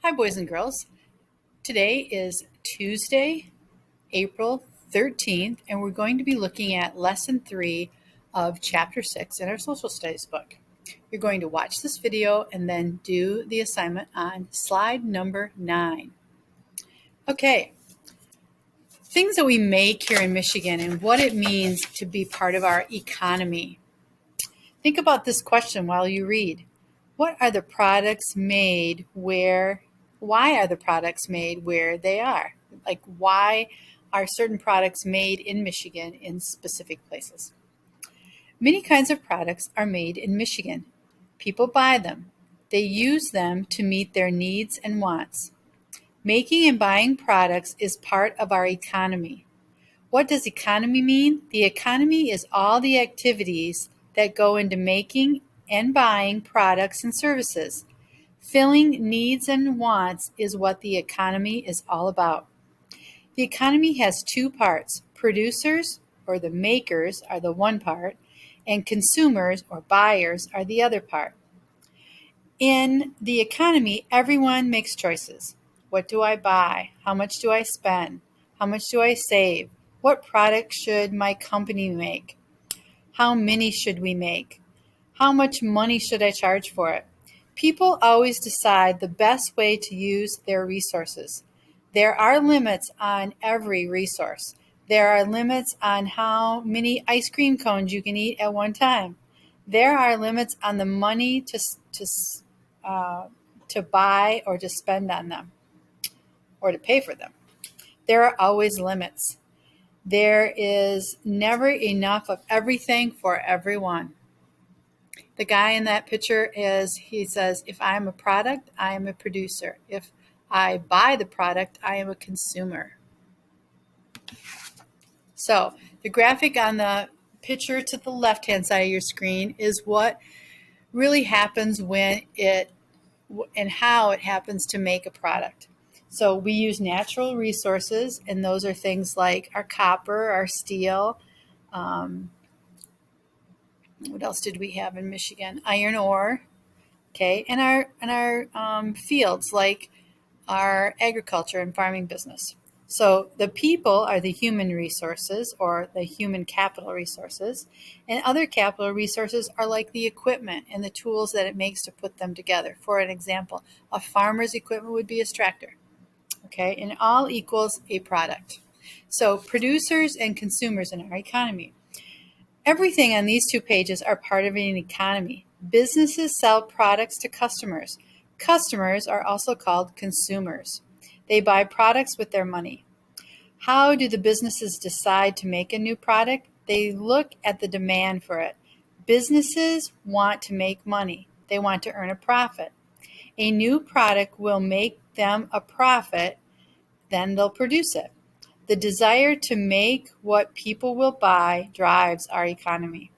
Hi, boys and girls. Today is Tuesday, April 13th, and we're going to be looking at Lesson 3 of Chapter 6 in our Social Studies book. You're going to watch this video and then do the assignment on slide number 9. Okay, things that we make here in Michigan and what it means to be part of our economy. Think about this question while you read. What are the products made where? Why are the products made where they are? Like, why are certain products made in Michigan in specific places? Many kinds of products are made in Michigan. People buy them. They use them to meet their needs and wants. Making and buying products is part of our economy. What does economy mean? The economy is all the activities that go into making and buying products and services. Filling needs and wants is what the economy is all about. The economy has two parts. Producers, or the makers, are the one part, and consumers, or buyers, are the other part. In the economy, everyone makes choices. What do I buy? How much do I spend? How much do I save? What product should my company make? How many should we make? How much money should I charge for it? People always decide the best way to use their resources. There are limits on every resource. There are limits on how many ice cream cones you can eat at one time. There are limits on the money to buy or to spend on them or to pay for them. There are always limits. There is never enough of everything for everyone. The guy in that picture he says, if I am a product, I am a producer. If I buy the product, I am a consumer. So the graphic on the picture to the left-hand side of your screen is what really happens and how it happens to make a product. So we use natural resources, and those are things like our copper, our steel. What else did we have in Michigan? Iron ore, okay, and our fields, like our agriculture and farming business. So the people are the human resources, or the human capital resources, and other capital resources are like the equipment and the tools that it makes to put them together. For an example, a farmer's equipment would be a tractor, okay, and all equals a product. So producers and consumers in our economy. Everything on these two pages are part of an economy. Businesses sell products to customers. Customers are also called consumers. They buy products with their money. How do the businesses decide to make a new product? They look at the demand for it. Businesses want to make money. They want to earn a profit. A new product will make them a profit, then they'll produce it. The desire to make what people will buy drives our economy.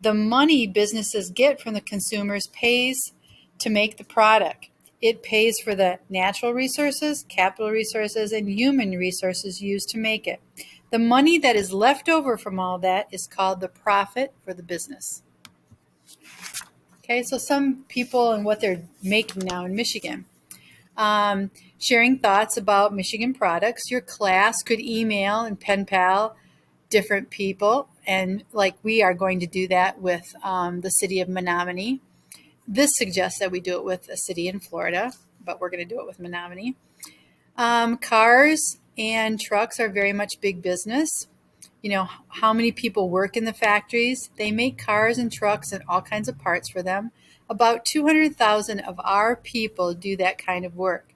The money businesses get from the consumers pays to make the product. It pays for the natural resources, capital resources, and human resources used to make it. The money that is left over from all that is called the profit for the business. Okay, so some people and what they're making now in Michigan. Sharing thoughts about Michigan products. Your class could email and pen pal different people, and like we are going to do that with the city of Menominee. This suggests that we do it with a city in Florida, but we're going to do it with Menominee. Cars and trucks are very much big business. You know, how many people work in the factories? They make cars and trucks and all kinds of parts for them. About 200,000 of our people do that kind of work.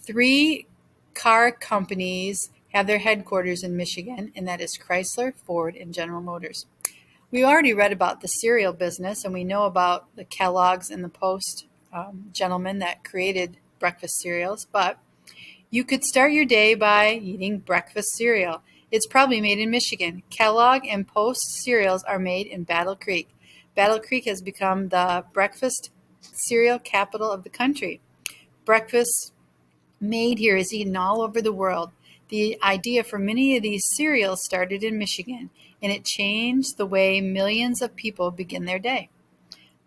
3 car companies have their headquarters in Michigan, and that is Chrysler, Ford, and General Motors. We already read about the cereal business, and we know about the Kellogg's and the Post gentleman that created breakfast cereals, but you could start your day by eating breakfast cereal. It's probably made in Michigan. Kellogg and Post cereals are made in Battle Creek. Battle Creek has become the breakfast cereal capital of the country. Breakfast made here is eaten all over the world. The idea for many of these cereals started in Michigan, and it changed the way millions of people begin their day.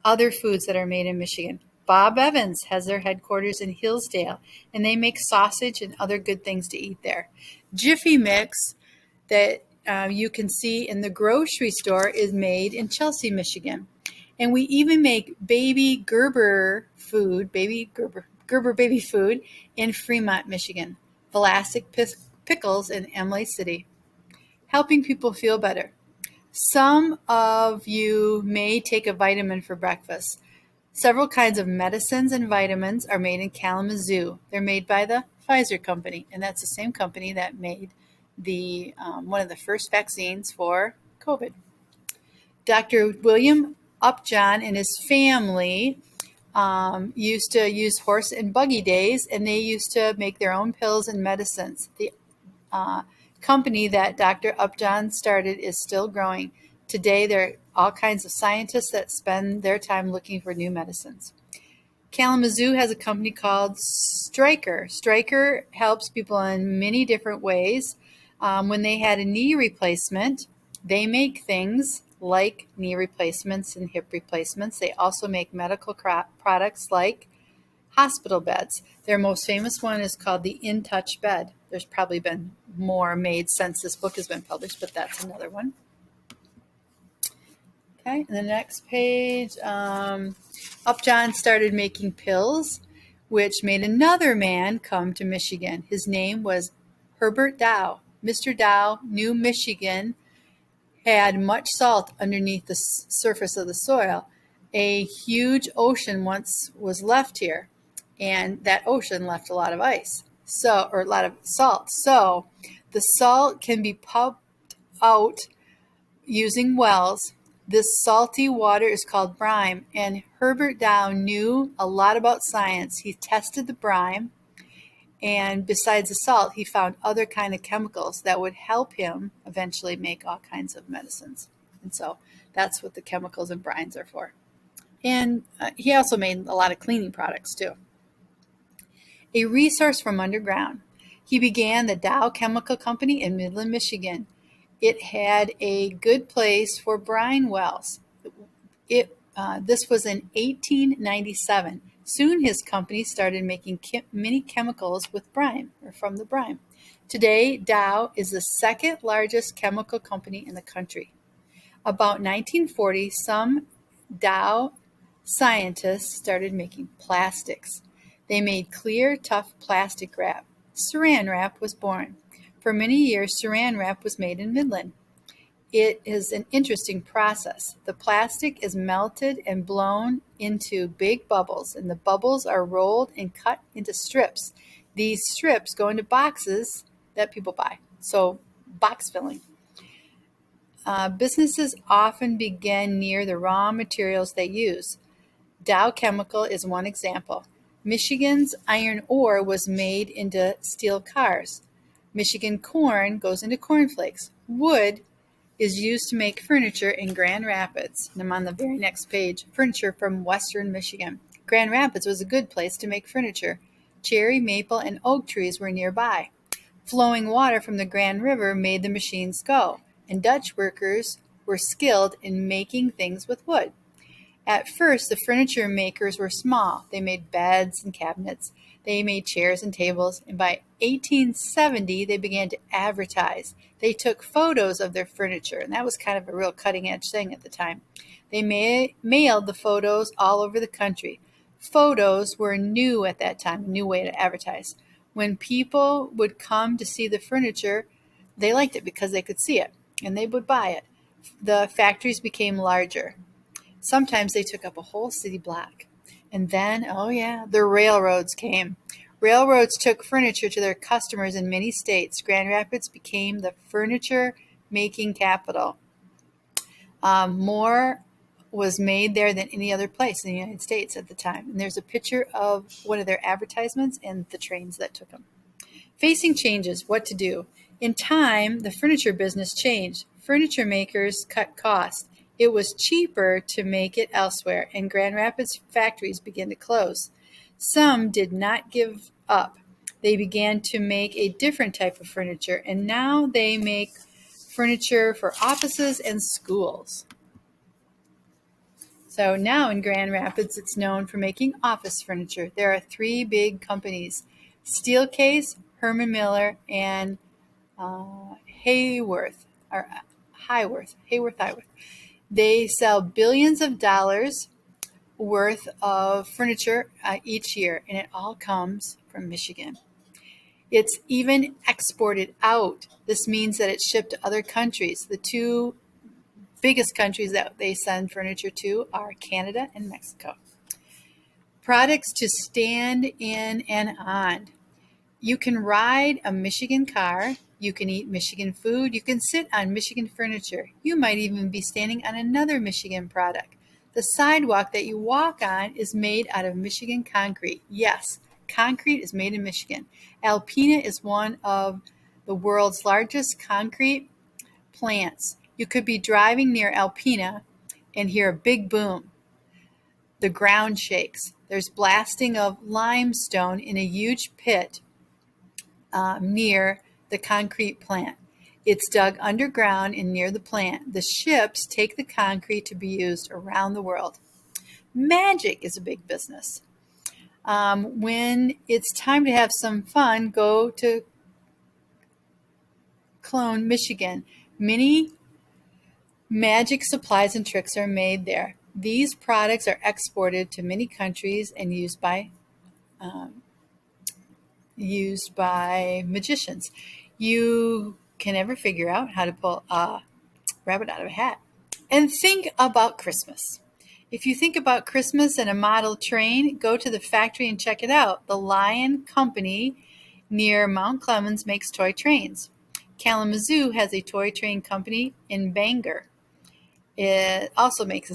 Other foods that are made in Michigan. Bob Evans has their headquarters in Hillsdale, and they make sausage and other good things to eat there. Jiffy Mix, that you can see in the grocery store, is made in Chelsea, Michigan. And we even make baby Gerber food, Gerber baby food in Fremont, Michigan. Vlasic Pickles in Emily City. Helping people feel better. Some of you may take a vitamin for breakfast. Several kinds of medicines and vitamins are made in Kalamazoo. They're made by the Pfizer company, and that's the same company that made the one of the first vaccines for COVID. Dr. William Upjohn and his family used to use horse and buggy days, and they used to make their own pills and medicines. The company that Dr. Upjohn started is still growing. Today, there are all kinds of scientists that spend their time looking for new medicines. Kalamazoo has a company called Stryker. Stryker helps people in many different ways. When they had a knee replacement, they make things like knee replacements and hip replacements. They also make medical products like hospital beds. Their most famous one is called the In Touch bed. There's probably been more made since this book has been published, but that's another one. Okay, and the next page, Upjohn started making pills, which made another man come to Michigan. His name was Herbert Dow. Mr. Dow knew Michigan had much salt underneath the surface of the soil. A huge ocean once was left here, and that ocean left a lot of ice, or a lot of salt. So the salt can be pumped out using wells. This salty water is called brine, and Herbert Dow knew a lot about science. He tested the brine, and besides the salt, he found other kind of chemicals that would help him eventually make all kinds of medicines. And so that's what the chemicals and brines are for. And he also made a lot of cleaning products too. A resource from underground. He began the Dow Chemical Company in Midland, Michigan. It had a good place for brine wells. This was in 1897. Soon his company started making many chemicals with brine, or from the brine. Today, Dow is the second largest chemical company in the country. About 1940, some Dow scientists started making plastics. They made clear, tough plastic wrap. Saran wrap was born. For many years, Saran wrap was made in Midland. It is an interesting process. The plastic is melted and blown into big bubbles, and the bubbles are rolled and cut into strips. These strips go into boxes that people buy. So, box filling. Businesses often begin near the raw materials they use. Dow Chemical is one example. Michigan's iron ore was made into steel cars. Michigan corn goes into cornflakes. Wood is used to make furniture in Grand Rapids. And I'm on the very next page. Furniture from Western Michigan. Grand Rapids was a good place to make furniture. Cherry, maple, and oak trees were nearby. Flowing water from the Grand River made the machines go, and Dutch workers were skilled in making things with wood. At first, the furniture makers were small. They made beds and cabinets. They made chairs and tables. And by 1870, they began to advertise. They took photos of their furniture, and that was kind of a real cutting-edge thing at the time. They mailed the photos all over the country. Photos were new at that time, a new way to advertise. When people would come to see the furniture, they liked it because they could see it, and they would buy it. The factories became larger. Sometimes they took up a whole city block. And then, the railroads came. Railroads took furniture to their customers in many states. Grand Rapids became the furniture-making capital. More was made there than any other place in the United States at the time. And there's a picture of one of their advertisements and the trains that took them. Facing changes, what to do. In time, the furniture business changed. Furniture makers cut costs. It was cheaper to make it elsewhere, and Grand Rapids factories began to close. Some did not give up. They began to make a different type of furniture, and now they make furniture for offices and schools. So now in Grand Rapids, it's known for making office furniture. There are three big companies: Steelcase, Herman Miller, and Hayworth, or Hayworth. They sell billions of dollars worth of furniture each year, and it all comes from Michigan. It's even exported out. This means that it's shipped to other countries. The two biggest countries that they send furniture to are Canada and Mexico. Products to stand in and on. You can ride a Michigan car. You can eat Michigan food. You can sit on Michigan furniture. You might even be standing on another Michigan product. The sidewalk that you walk on is made out of Michigan concrete. Yes, concrete is made in Michigan. Alpena is one of the world's largest concrete plants. You could be driving near Alpena and hear a big boom. The ground shakes. There's blasting of limestone in a huge pit near the concrete plant. It's dug underground and near the plant. The ships take the concrete to be used around the world. Magic is a big business. When it's time to have some fun, go to Cologne, Michigan. Many magic supplies and tricks are made there. These products are exported to many countries and used by magicians. You can never figure out how to pull a rabbit out of a hat. And think about Christmas. If you think about Christmas and a model train, go to the factory and check it out. The Lion Company near Mount Clemens makes toy trains. Kalamazoo has a toy train company in Bangor. It also makes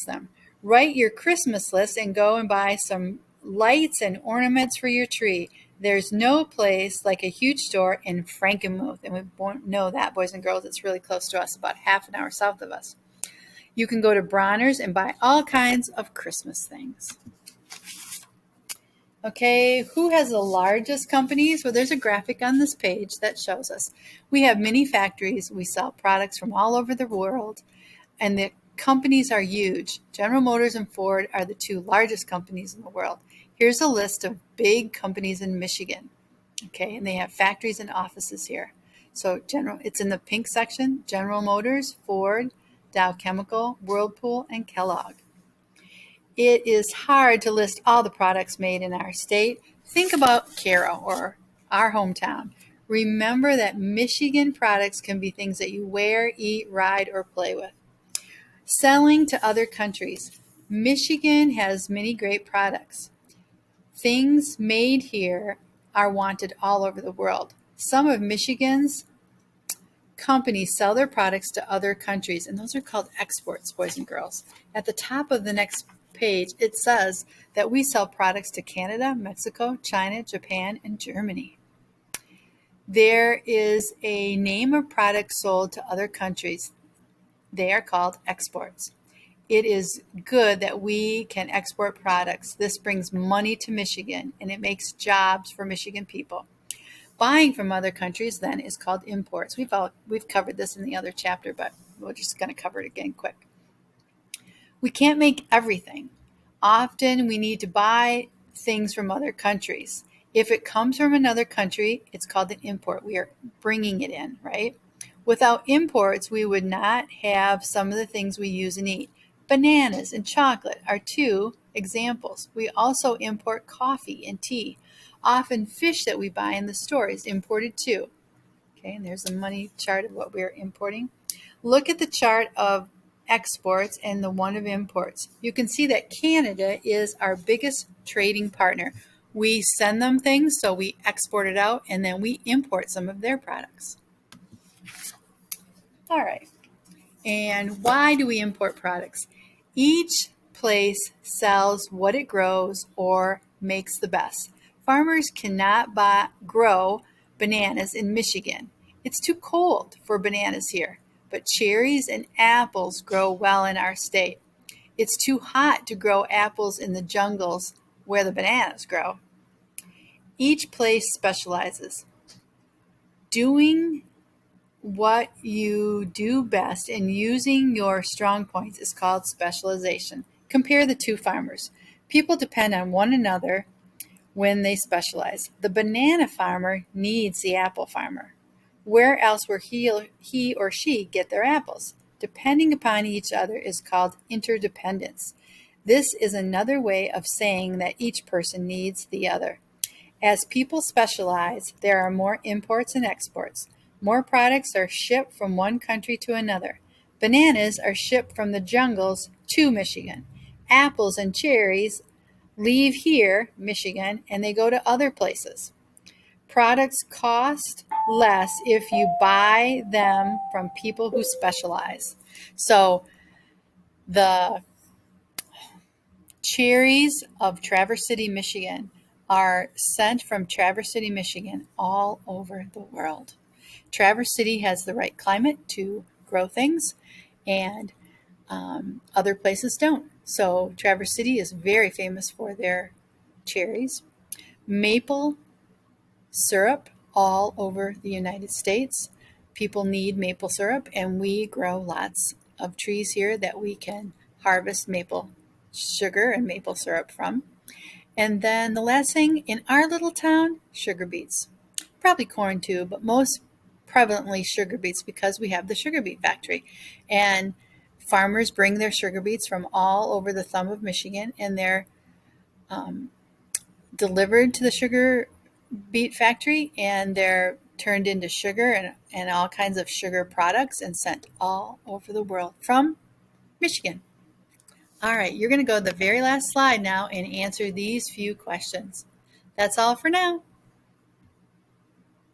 them. Write your Christmas list and go and buy some lights and ornaments for your tree. There's no place like a huge store in Frankenmuth, and we won't know that, boys and girls. It's really close to us, about half an hour south of us. You can go to Bronner's and buy all kinds of Christmas things. Okay, who has the largest companies? Well, there's a graphic on this page that shows us. We have many factories. We sell products from all over the world, and the companies are huge. General Motors and Ford are the two largest companies in the world. Here's a list of big companies in Michigan. Okay, and they have factories and offices here. So it's in the pink section: General Motors, Ford, Dow Chemical, Whirlpool, and Kellogg. It is hard to list all the products made in our state. Think about Cairo, or our hometown. Remember that Michigan products can be things that you wear, eat, ride, or play with. Selling to other countries. Michigan has many great products. Things made here are wanted all over the world. Some of Michigan's companies sell their products to other countries, and those are called exports, boys and girls. At the top of the next page, it says that we sell products to Canada, Mexico, China, Japan, and Germany. There is a name of products sold to other countries. They are called exports. It is good that we can export products. This brings money to Michigan, and it makes jobs for Michigan people. Buying from other countries then is called imports. We've covered this in the other chapter, but we're just going to cover it again quick. We can't make everything. Often we need to buy things from other countries. If it comes from another country, it's called an import. We are bringing it in, right? Without imports, we would not have some of the things we use and eat. Bananas and chocolate are two examples. We also import coffee and tea. Often fish that we buy in the store is imported too. Okay, and there's a money chart of what we're importing. Look at the chart of exports and the one of imports. You can see that Canada is our biggest trading partner. We send them things, so we export it out, and then we import some of their products. All right. And why do we import products? Each place sells what it grows or makes the best. Farmers cannot grow bananas in Michigan. It's too cold for bananas here, but cherries and apples grow well in our state. It's too hot to grow apples in the jungles where the bananas grow. Each place specializes. Doing what you do best and using your strong points is called specialization. Compare the two farmers. People depend on one another when they specialize. The banana farmer needs the apple farmer. Where else will he or she get their apples? Depending upon each other is called interdependence. This is another way of saying that each person needs the other. As people specialize, there are more imports and exports. More products are shipped from one country to another. Bananas are shipped from the jungles to Michigan. Apples and cherries leave here, Michigan, and they go to other places. Products cost less if you buy them from people who specialize. So the cherries of Traverse City, Michigan are sent from Traverse City, Michigan all over the world. Traverse City has the right climate to grow things, and other places don't. So Traverse City is very famous for their cherries. Maple syrup all over the United States. People need maple syrup, and we grow lots of trees here that we can harvest maple sugar and maple syrup from. And then the last thing in our little town, sugar beets. Probably corn too, but most prevalently sugar beets because we have the sugar beet factory. And farmers bring their sugar beets from all over the thumb of Michigan, and they're delivered to the sugar beet factory, and they're turned into sugar and all kinds of sugar products and sent all over the world from Michigan. All right, you're going to go to the very last slide now and answer these few questions. That's all for now.